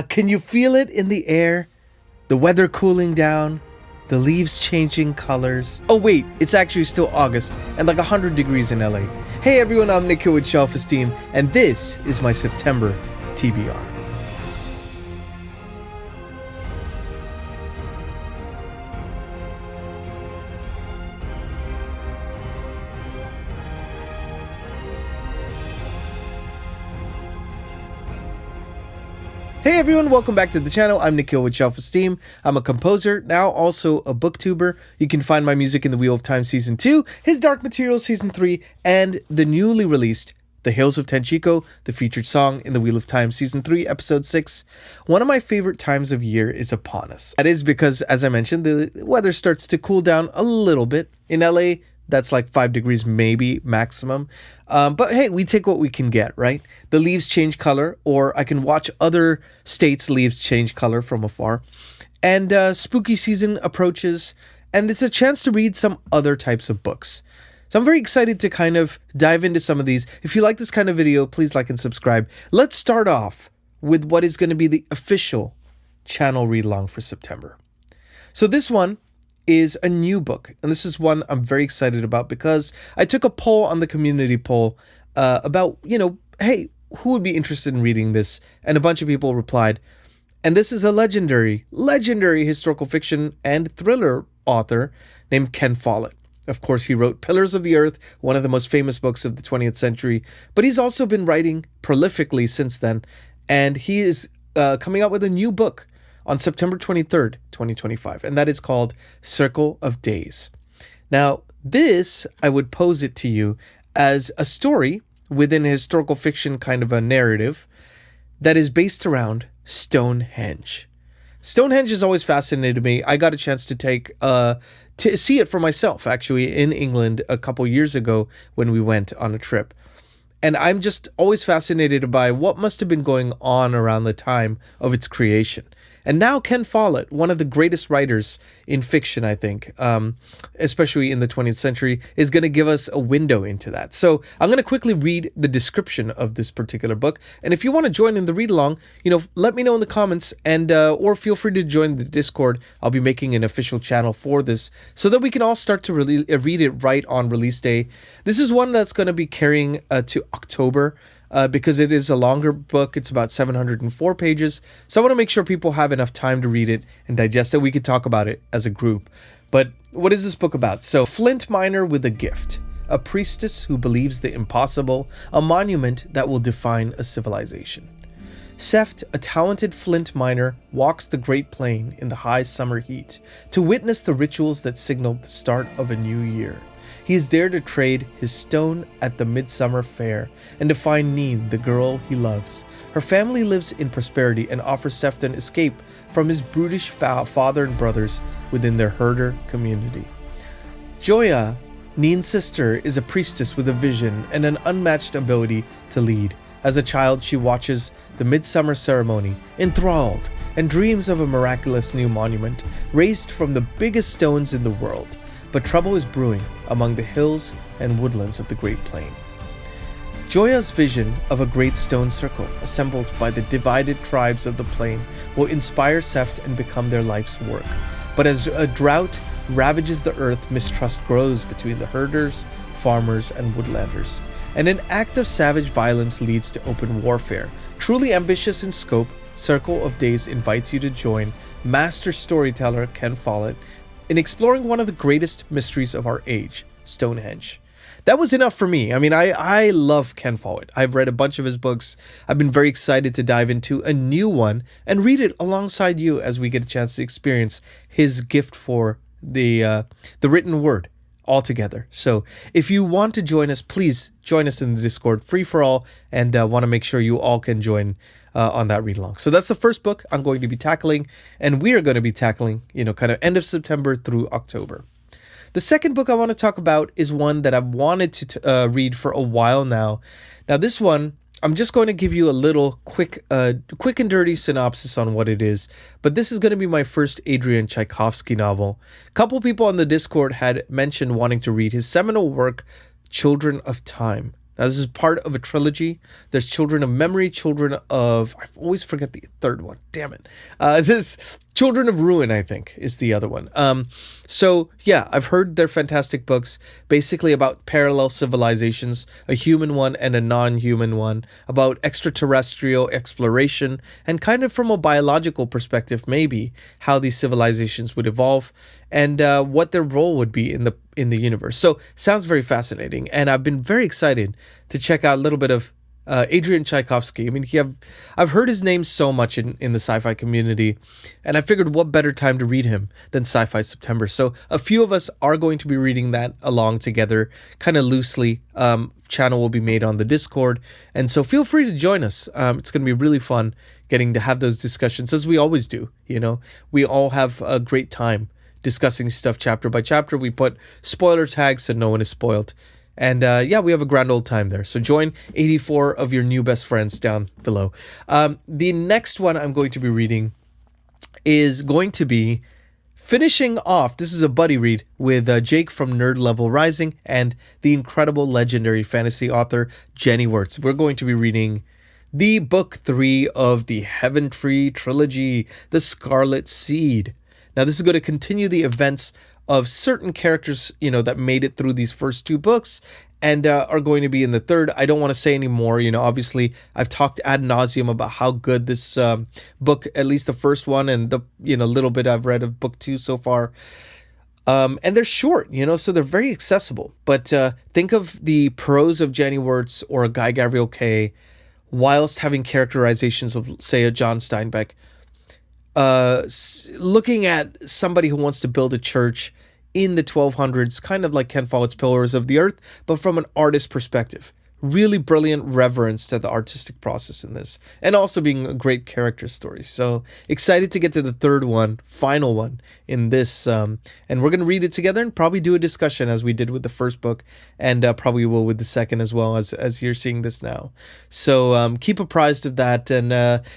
Can you feel it in the air? The weather cooling down, the leaves changing colors. Oh wait, it's actually still August and like 100 degrees in LA. Hey everyone, I'm Nick here with Shelf-Esteem, and this is my September TBR. Hey everyone, welcome back to the channel. I'm Nikhil with Shelf-Esteem. I'm a composer, now also a booktuber. You can find my music in the Wheel of Time Season 2, His Dark Materials Season 3, and the newly released The Hills of Tenchiko, the featured song in the Wheel of Time Season 3, Episode 6. One of my favorite times of year is upon us. That is because, as I mentioned, the weather starts to cool down a little bit. In LA, that's like 5 degrees maybe maximum. But hey, we take what we can get, right? The leaves change color, or I can watch other states' leaves change color from afar. And spooky season approaches, and it's a chance to read some other types of books. So I'm very excited to kind of dive into some of these. If you like this kind of video, please like and subscribe. Let's start off with what is going to be the official channel read-along for September. So this one is a new book, and this is one I'm very excited about because I took a poll on the community poll about, hey, who would be interested in reading this? And a bunch of people replied. And this is a legendary historical fiction and thriller author named Ken Follett. Of course, he wrote Pillars of the Earth, one of the most famous books of the 20th century, but he's also been writing prolifically since then, and he is coming out with a new book on September 23rd, 2025, and that is called Circle of Days. Now, this, I would pose it to you as a story within a historical fiction kind of a narrative that is based around Stonehenge. Stonehenge has always fascinated me. I got a chance to see it for myself, actually, in England a couple years ago when we went on a trip. And I'm just always fascinated by what must have been going on around the time of its creation. And now Ken Follett, one of the greatest writers in fiction, I think, especially in the 20th century, is going to give us a window into that. So I'm going to quickly read the description of this particular book. And if you want to join in the read-along, let me know in the comments, and or feel free to join the Discord. I'll be making an official channel for this so that we can all start to read it right on release day. This is one that's going to be carrying to October. Because it is a longer book. It's about 704 pages. So I want to make sure people have enough time to read it and digest it. We could talk about it as a group. But what is this book about? So, Flint Miner with a Gift. A priestess who believes the impossible. A monument that will define a civilization. Seft, a talented flint miner, walks the Great Plain in the high summer heat to witness the rituals that signal the start of a new year. He is there to trade his stone at the midsummer fair and to find Neen, the girl he loves. Her family lives in prosperity and offers Seft an escape from his brutish father and brothers within their herder community. Joya, Neen's sister, is a priestess with a vision and an unmatched ability to lead. As a child, she watches the midsummer ceremony, enthralled, and dreams of a miraculous new monument raised from the biggest stones in the world. But trouble is brewing among the hills and woodlands of the Great Plain. Joya's vision of a great stone circle assembled by the divided tribes of the plain will inspire Seft and become their life's work. But as a drought ravages the earth, mistrust grows between the herders, farmers, and woodlanders. And an act of savage violence leads to open warfare. Truly ambitious in scope, Circle of Days invites you to join master storyteller Ken Follett in exploring one of the greatest mysteries of our age, Stonehenge. That was enough for me. I mean, I love Ken Follett. I've read a bunch of his books. I've been very excited to dive into a new one and read it alongside you as we get a chance to experience his gift for the written word all together. So if you want to join us, please join us in the Discord, free for all, and want to make sure you all can join on that read along. So that's the first book I'm going to be tackling, and we are going to be tackling, kind of end of September through October. The second book I want to talk about is one that I've wanted to read for a while now. Now this one, I'm just going to give you a little quick and dirty synopsis on what it is, but this is going to be my first Adrian Tchaikovsky novel. A couple people on the Discord had mentioned wanting to read his seminal work, Children of Time. Now, this is part of a trilogy. There's Children of Memory, Children of... I always forget the third one. Damn it. This Children of Ruin, I think, is the other one. So, yeah, I've heard they're fantastic books, basically about parallel civilizations, a human one and a non-human one, about extraterrestrial exploration, and kind of from a biological perspective, maybe, how these civilizations would evolve, and what their role would be in the universe. So, sounds very fascinating, and I've been very excited to check out a little bit of Adrian Tchaikovsky. I mean, I've heard his name so much in the sci-fi community, and I figured what better time to read him than Sci-Fi September. So a few of us are going to be reading that along together, kind of loosely. Channel will be made on the Discord, and so feel free to join us. It's going to be really fun getting to have those discussions, as we always do. You know, we all have a great time discussing stuff chapter by chapter. We put spoiler tags so no one is spoiled. And yeah, we have a grand old time there. So join 84 of your new best friends down below. The next one I'm going to be reading is going to be finishing off. This is a buddy read with Jake from Nerd Level Rising and the incredible legendary fantasy author Jenny Wirtz. We're going to be reading the book 3 of the Heaven Tree trilogy, The Scarlet Seed. Now, this is going to continue the events of certain characters, you know, that made it through these first 2 books and are going to be in the third. I don't want to say any more. You know, obviously, I've talked ad nauseum about how good this book, at least the first one, and the little bit I've read of book 2 so far. And they're short, you know, so they're very accessible. But think of the prose of Jenny Wirtz or a Guy Gavriel Kay, whilst having characterizations of, say, a John Steinbeck. Looking at somebody who wants to build a church in the 1200s, kind of like Ken Follett's Pillars of the Earth, but from an artist perspective. Really brilliant reverence to the artistic process in this, and also being a great character story. So excited to get to the third one, final one in this, and we're going to read it together and probably do a discussion as we did with the first book, and probably will with the second as well, as you're seeing this now. So keep apprised of that, and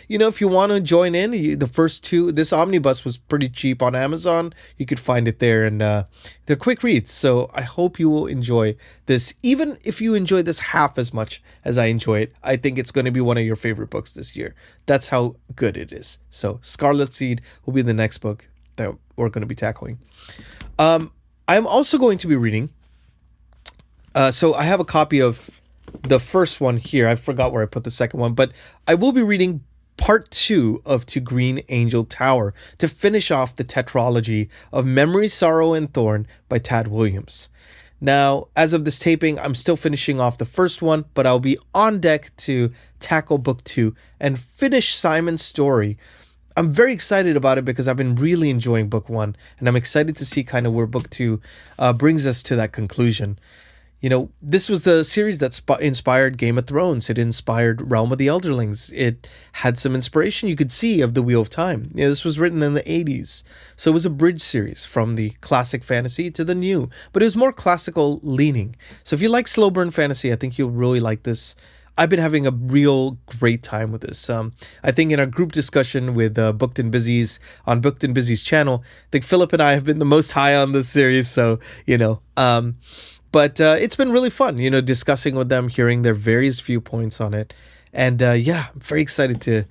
if you want to join in, the first 2, this omnibus was pretty cheap on Amazon. You could find it there, and they're quick reads. So I hope you will enjoy this. Even if you enjoy this half as much as I enjoy it, I think it's going to be one of your favorite books this year. That's how good it is. So Scarlet Seed will be the next book that we're going to be tackling. I'm also going to be reading, so I have a copy of the first one here. I forgot where I put the second one, but I will be reading part 2 of To Green Angel Tower to finish off the tetralogy of Memory, Sorrow, and Thorn by Tad Williams. Now, as of this taping, I'm still finishing off the first one, but I'll be on deck to tackle book 2 and finish Simon's story. I'm very excited about it because I've been really enjoying book 1, and I'm excited to see kind of where book 2 brings us to that conclusion. You know, this was the series that inspired Game of Thrones. It inspired Realm of the Elderlings. It had some inspiration you could see of The Wheel of Time. You know, this was written in the 80s. So it was a bridge series from the classic fantasy to the new. But it was more classical leaning. So if you like slow burn fantasy, I think you'll really like this. I've been having a real great time with this. I think in our group discussion with Booked and Busy's on Booked and Busy's channel, I think Philip and I have been the most high on this series. So, but it's been really fun, discussing with them, hearing their various viewpoints on it. And yeah, I'm very excited to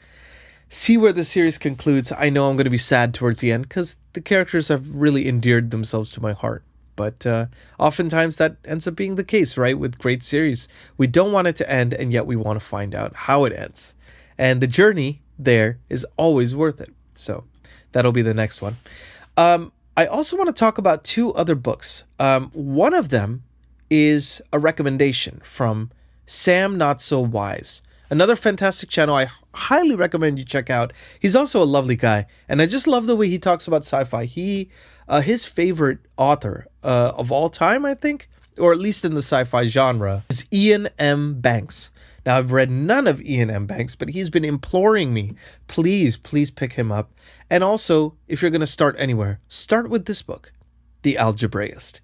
see where the series concludes. I know I'm going to be sad towards the end because the characters have really endeared themselves to my heart. But oftentimes that ends up being the case, right? With great series. We don't want it to end, and yet we want to find out how it ends. And the journey there is always worth it. So that'll be the next one. I also want to talk about 2 other books. One of them is a recommendation from Sam Not So Wise, another fantastic channel I highly recommend you check out. He's also a lovely guy, and I just love the way he talks about sci-fi. His favorite author of all time, I think, or at least in the sci-fi genre, is Iain M. Banks. Now, I've read none of Iain M. Banks, but he's been imploring me, please pick him up. And also, if you're going to start anywhere, start with this book, The Algebraist.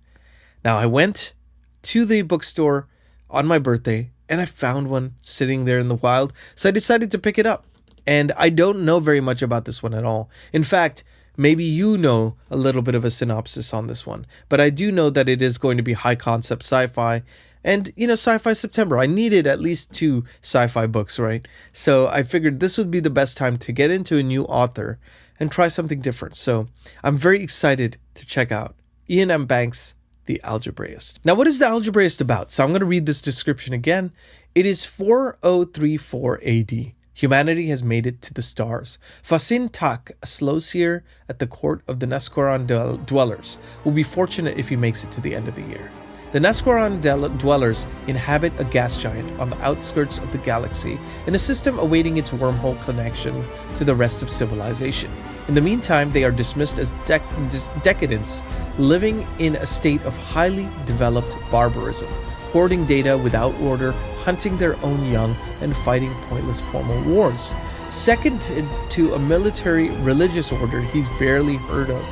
Now, I went to the bookstore on my birthday, and I found one sitting there in the wild, so I decided to pick it up. And I don't know very much about this one at all. In fact, Maybe you know a little bit of a synopsis on this one, but I do know that it is going to be high concept sci-fi. And, Sci-Fi September, I needed at least 2 sci-fi books, right? So I figured this would be the best time to get into a new author and try something different. So I'm very excited to check out Iain M. Banks' The Algebraist. Now, what is The Algebraist about? So I'm going to read this description again. It is 4034 AD. Humanity has made it to the stars. Fasin Tak, a slow seer at the court of the Nesquaran dwellers, will be fortunate if he makes it to the end of the year. The Nesquaran dwellers inhabit a gas giant on the outskirts of the galaxy in a system awaiting its wormhole connection to the rest of civilization. In the meantime, they are dismissed as decadents, living in a state of highly developed barbarism, hoarding data without order, hunting their own young, and fighting pointless formal wars. Second to a military religious order he's barely heard of,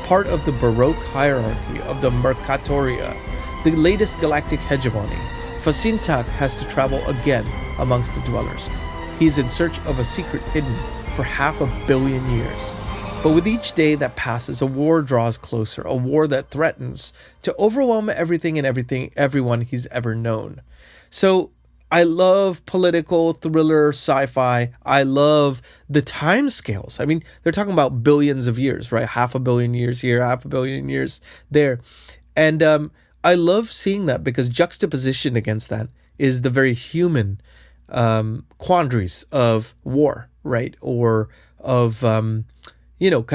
part of the Baroque hierarchy of the Mercatoria, the latest galactic hegemony, Fasin Tak has to travel again amongst the dwellers. He is in search of a secret hidden for 500 million years. But with each day that passes, a war draws closer, a war that threatens to overwhelm everything and everyone he's ever known. So I love political thriller sci-fi. I love the time scales. I mean, they're talking about billions of years, right? 500 million years here, 500 million years there. And I love seeing that because juxtaposition against that is the very human quandaries of war, right? Or of, kind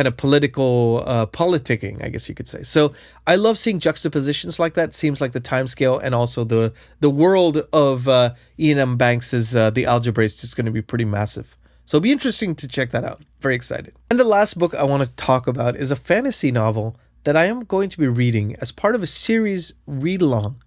of political politicking, I guess you could say. So I love seeing juxtapositions like that. Seems like the time scale and also the world of Iain M. Banks' The Algebraist is going to be pretty massive. So it'll be interesting to check that out. Very excited. And the last book I want to talk about is a fantasy novel that I am going to be reading as part of a series read-along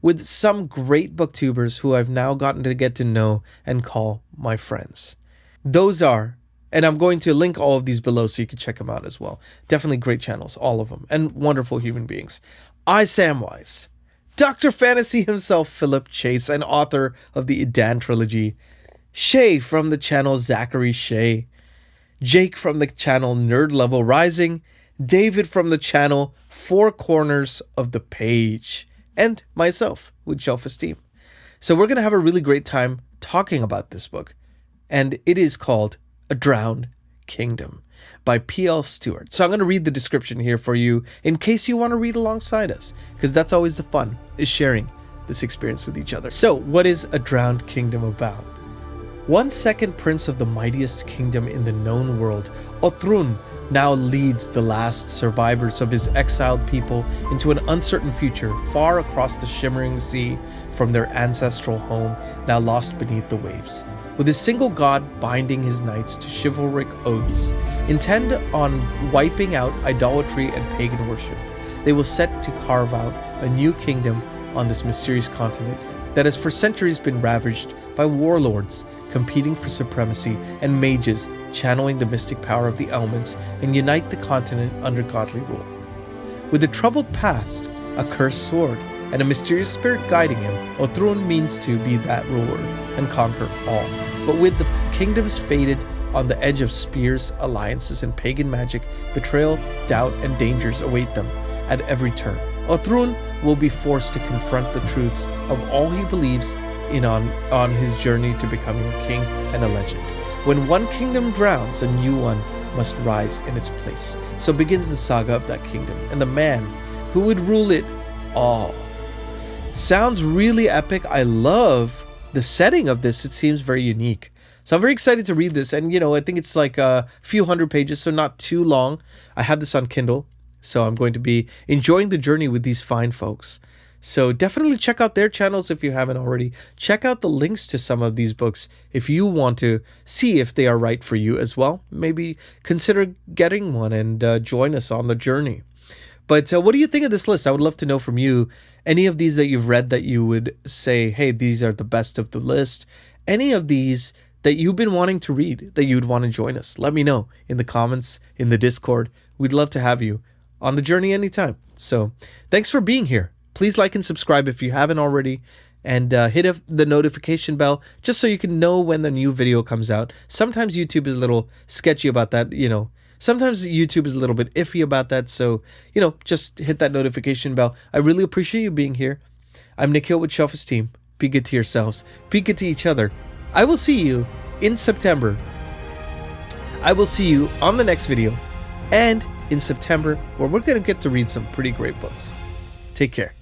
with some great booktubers who I've now gotten to get to know and call my friends. Those are, and I'm going to link all of these below so you can check them out as well. Definitely great channels, all of them, and wonderful human beings. I, Samwise, Dr. Fantasy himself, Philip Chase, and author of the Idan trilogy, Shay from the channel Zachary Shay, Jake from the channel Nerd Level Rising, David from the channel Four Corners of the Page, and myself with Shelf-Esteem. So we're going to have a really great time talking about this book, and it is called A Drowned Kingdom by P.L. Stewart. So I'm going to read the description here for you in case you want to read alongside us, because that's always the fun, is sharing this experience with each other. So what is A Drowned Kingdom about? One second prince of the mightiest kingdom in the known world, Othrun, now leads the last survivors of his exiled people into an uncertain future far across the shimmering sea from their ancestral home, now lost beneath the waves. With a single god binding his knights to chivalric oaths, intent on wiping out idolatry and pagan worship, they will set to carve out a new kingdom on this mysterious continent that has for centuries been ravaged by warlords competing for supremacy and mages channeling the mystic power of the elements and unite the continent under godly rule. With a troubled past, a cursed sword, and a mysterious spirit guiding him, Othrun means to be that ruler and conquer all. But with the kingdoms faded on the edge of spears, alliances, and pagan magic, betrayal, doubt, and dangers await them at every turn. Othrun will be forced to confront the truths of all he believes in on his journey to becoming a king and a legend. When one kingdom drowns, a new one must rise in its place. So begins the saga of that kingdom and the man who would rule it all. Sounds really epic. I love the setting of this. It seems very unique. So I'm very excited to read this. And, I think it's like a few hundred pages, so not too long. I have this on Kindle, so I'm going to be enjoying the journey with these fine folks. So definitely check out their channels if you haven't already. Check out the links to some of these books if you want to see if they are right for you as well. Maybe consider getting one and join us on the journey. But what do you think of this list? I would love to know from you. Any of these that you've read that you would say, hey, these are the best of the list. Any of these that you've been wanting to read that you would want to join us. Let me know in the comments, in the Discord. We'd love to have you on the journey anytime. So thanks for being here. Please like and subscribe if you haven't already, and hit the notification bell just so you can know when the new video comes out. Sometimes YouTube is a little sketchy about that, Sometimes YouTube is a little bit iffy about that, so, you know, just hit that notification bell. I really appreciate you being here. I'm Nikhil with Shelf-Esteem. Be good to yourselves. Be good to each other. I will see you in September. I will see you on the next video and in September, where we're going to get to read some pretty great books. Take care.